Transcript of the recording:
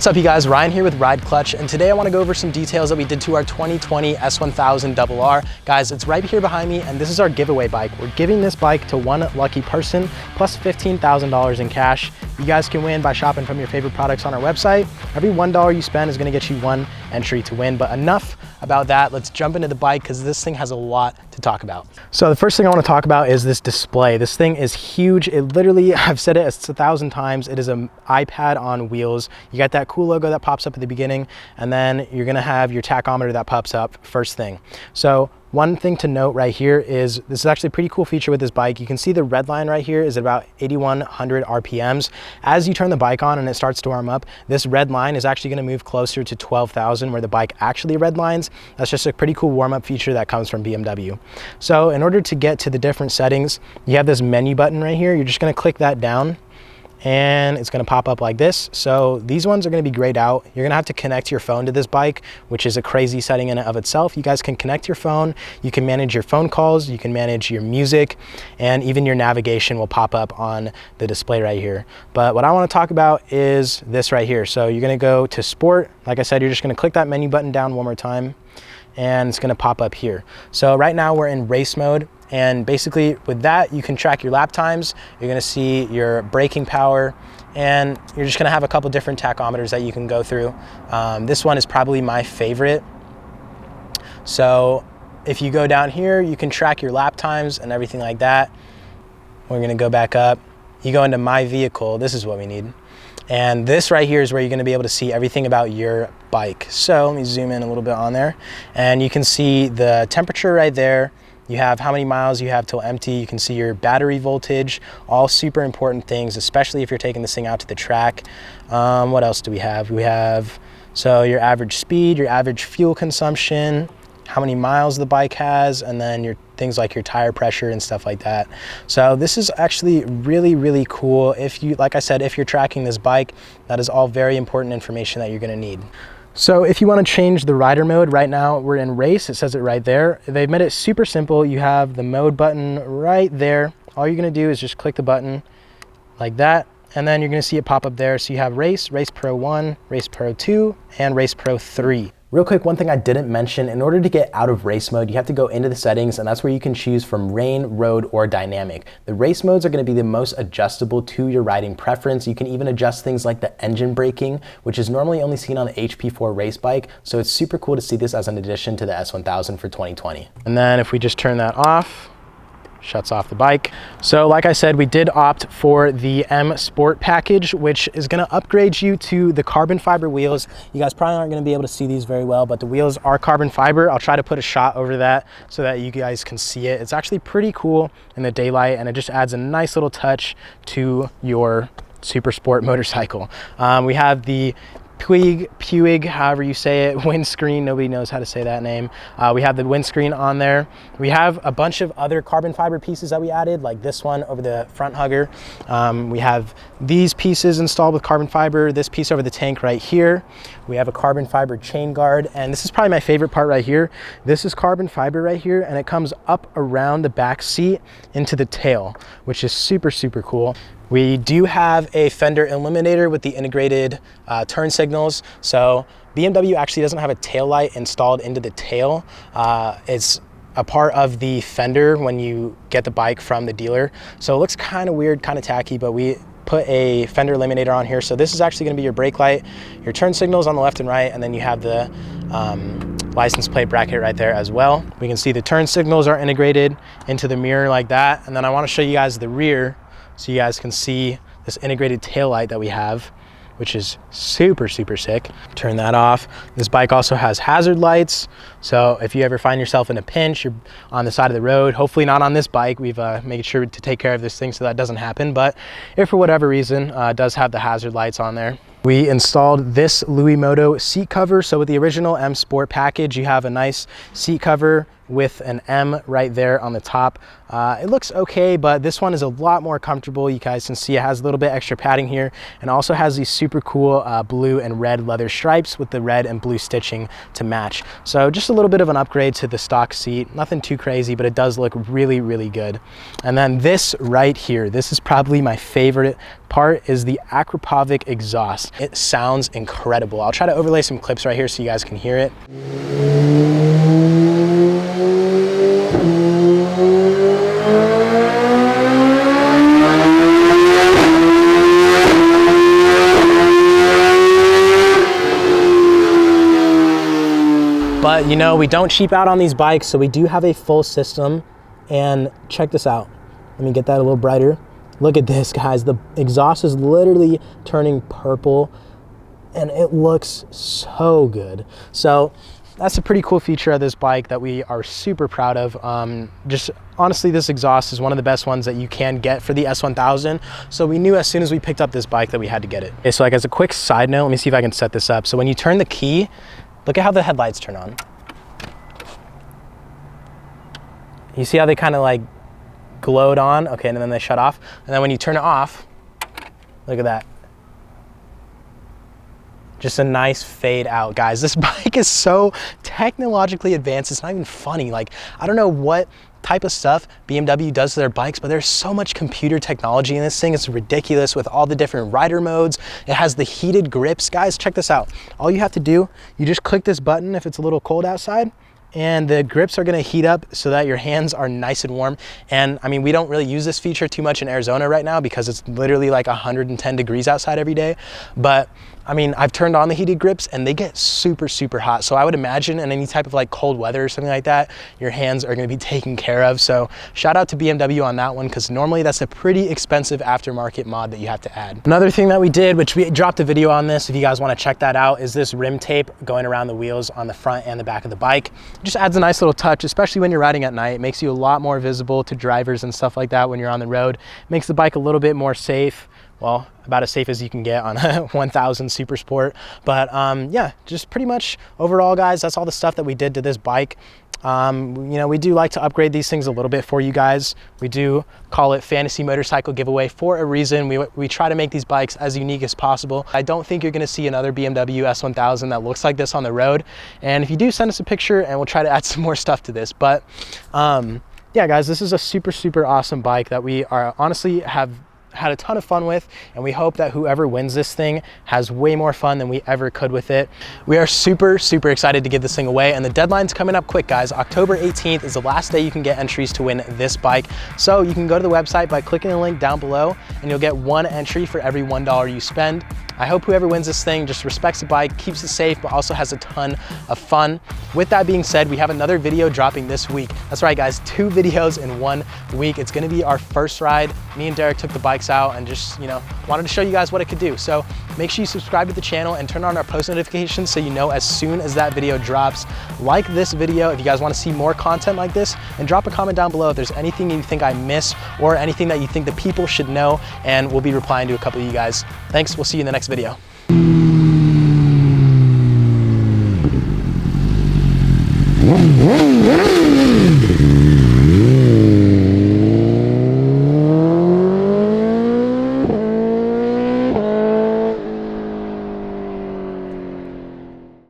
What's up, you guys? Ryan here with Ride Clutch, and today I want to go over some details that we did to our 2020 S1000RR. Guys, it's right here behind me, and this is our giveaway bike. We're giving this bike to one lucky person, plus $15,000 in cash. You guys can win by shopping from your favorite products on our website. Every $1 you spend is going to get you one entry to win, but enough about that. Let's jump into the bike because this thing has a lot to talk about. So the first thing I want to talk about is this display. This thing is huge. It literally, I've said it 1,000 times, it is an iPad on wheels. You got that cool logo that pops up at the beginning, and then you're gonna have your tachometer that pops up first thing. So one thing to note right here is this is actually a pretty cool feature with this bike. You can see the red line right here is at about 8,100 RPMs. As you turn the bike on and it starts to warm up, this red line is actually gonna move closer to 12,000 where the bike actually red lines. That's just a pretty cool warm-up feature that comes from BMW. So in order to get to the different settings, you have this menu button right here. You're just gonna click that down and it's gonna pop up like this. So these ones are gonna be grayed out. You're gonna have to connect your phone to this bike, which is a crazy setting in and of itself. You guys can connect your phone, you can manage your phone calls, you can manage your music, and even your navigation will pop up on the display right here. But what I wanna talk about is this right here. So you're gonna go to sport. Like I said, you're just gonna click that menu button down one more time, and it's gonna pop up here. So right now we're in race mode, and basically with that you can track your lap times, you're gonna see your braking power, and you're just gonna have a couple different tachometers that you can go through. This one is probably my favorite. So if you go down here, you can track your lap times and everything like that. We're gonna go back up. You go into my vehicle, this is what we need. And this right here is where you're gonna be able to see everything about your bike. So let me zoom in a little bit on there. And you can see the temperature right there. You have how many miles you have till empty. You can see your battery voltage, all super important things, especially if you're taking this thing out to the track. What else do we have? We have, so your average speed, your average fuel consumption, how many miles the bike has, and then your things like your tire pressure and stuff like that. So this is actually really, really cool. If you, like I said, if you're tracking this bike, that is all very important information that you're gonna need. So if you want to change the rider mode, right now we're in race, it says it right there. They've made it super simple. You have the mode button right there. All you're gonna do is just click the button like that, and then you're gonna see it pop up there. So you have race, race pro 1, race pro 2, and race pro 3. Real quick, one thing I didn't mention, in order to get out of race mode, you have to go into the settings, and that's where you can choose from rain, road, or dynamic. The race modes are gonna be the most adjustable to your riding preference. You can even adjust things like the engine braking, which is normally only seen on the HP4 race bike. So it's super cool to see this as an addition to the S1000 for 2020. And then if we just turn that off, shuts off the bike. So like I said, we did opt for the M Sport package, which is gonna upgrade you to the carbon fiber wheels. You guys probably aren't gonna be able to see these very well, but the wheels are carbon fiber. I'll try to put a shot over that so that you guys can see it. It's actually pretty cool in the daylight, and it just adds a nice little touch to your super sport motorcycle. We have the Puig, however you say it, windscreen. Nobody knows how to say that name. We have the windscreen on there. We have a bunch of other carbon fiber pieces that we added, like this one over the front hugger. We have these pieces installed with carbon fiber, this piece over the tank right here. We have a carbon fiber chain guard, and this is probably my favorite part right here. This is carbon fiber right here, and it comes up around the back seat into the tail, which is super, super cool. We do have a fender eliminator with the integrated turn signals. So BMW actually doesn't have a tail light installed into the tail. It's a part of the fender when you get the bike from the dealer. So it looks kind of weird, kind of tacky, but we put a fender eliminator on here. So this is actually gonna be your brake light, your turn signals on the left and right, and then you have the license plate bracket right there as well. We can see the turn signals are integrated into the mirror like that. And then I wanna show you guys the rear, so you guys can see this integrated tail light that we have, which is super, super sick. Turn that off. This bike also has hazard lights. So if you ever find yourself in a pinch, you're on the side of the road, hopefully not on this bike. We've made sure to take care of this thing so that doesn't happen. But if for whatever reason, it does have the hazard lights on there. We installed this Louis Moto seat cover. So with the original M Sport package, you have a nice seat cover with an M right there on the top. It looks okay, but this one is a lot more comfortable. You guys can see it has a little bit extra padding here, and also has these super cool blue and red leather stripes with the red and blue stitching to match. So just a little bit of an upgrade to the stock seat. Nothing too crazy, but it does look really, really good. And then this right here, this is probably my favorite part, is the Akrapovic exhaust. It sounds incredible. I'll try to overlay some clips right here so you guys can hear it. But you know, we don't cheap out on these bikes, so we do have a full system. And check this out. Let me get that a little brighter. Look at this, guys. The exhaust is literally turning purple, and it looks so good. So that's a pretty cool feature of this bike that we are super proud of. Just honestly, this exhaust is one of the best ones that you can get for the S1000. So we knew as soon as we picked up this bike that we had to get it. Okay, so like as a quick side note, let me see if I can set this up. So when you turn the key, look at how the headlights turn on. You see how they kind of like glowed on? Okay, and then they shut off. And then when you turn it off, look at that. Just a nice fade out, guys. This bike is so technologically advanced, it's not even funny. Like, I don't know what type of stuff BMW does to their bikes, but there's so much computer technology in this thing. It's ridiculous with all the different rider modes. It has the heated grips. Guys, check this out. All you have to do, you just click this button if it's a little cold outside, and the grips are gonna heat up so that your hands are nice and warm. And I mean, we don't really use this feature too much in Arizona right now because it's literally like 110 degrees outside every day. But I mean, I've turned on the heated grips and they get super, super hot. So I would imagine in any type of like cold weather or something like that, your hands are gonna be taken care of. So shout out to BMW on that one, because normally that's a pretty expensive aftermarket mod that you have to add. Another thing that we did, which we dropped a video on this, if you guys wanna check that out, is this rim tape going around the wheels on the front and the back of the bike. It just adds a nice little touch, especially when you're riding at night. It makes you a lot more visible to drivers and stuff like that when you're on the road. It makes the bike a little bit more safe. Well, about as safe as you can get on a 1000 Super Sport. But yeah, just pretty much overall, guys, that's all the stuff that we did to this bike. You know, we do like to upgrade these things a little bit for you guys. We do call it Fantasy Motorcycle Giveaway for a reason. We try to make these bikes as unique as possible. I don't think you're gonna see another BMW S1000 that looks like this on the road. And if you do, send us a picture and we'll try to add some more stuff to this. But yeah, guys, this is a super, super awesome bike that we are honestly have had a ton of fun with, and we hope that whoever wins this thing has way more fun than we ever could with it. We are super, super excited to give this thing away, and the deadline's coming up quick, guys. October 18th is the last day you can get entries to win this bike. So you can go to the website by clicking the link down below, and you'll get one entry for every $1 you spend. I hope whoever wins this thing just respects the bike, keeps it safe, but also has a ton of fun. With that being said, we have another video dropping this week. That's right, guys, 2 videos in 1 week. It's gonna be our first ride. Me and Derek took the bikes out and just, you know, wanted to show you guys what it could do. So make sure you subscribe to the channel and turn on our post notifications so you know as soon as that video drops. Like this video if you guys wanna see more content like this, and drop a comment down below if there's anything you think I missed or anything that you think the people should know, and we'll be replying to a couple of you guys. Thanks, we'll see you in the next video. Yeah.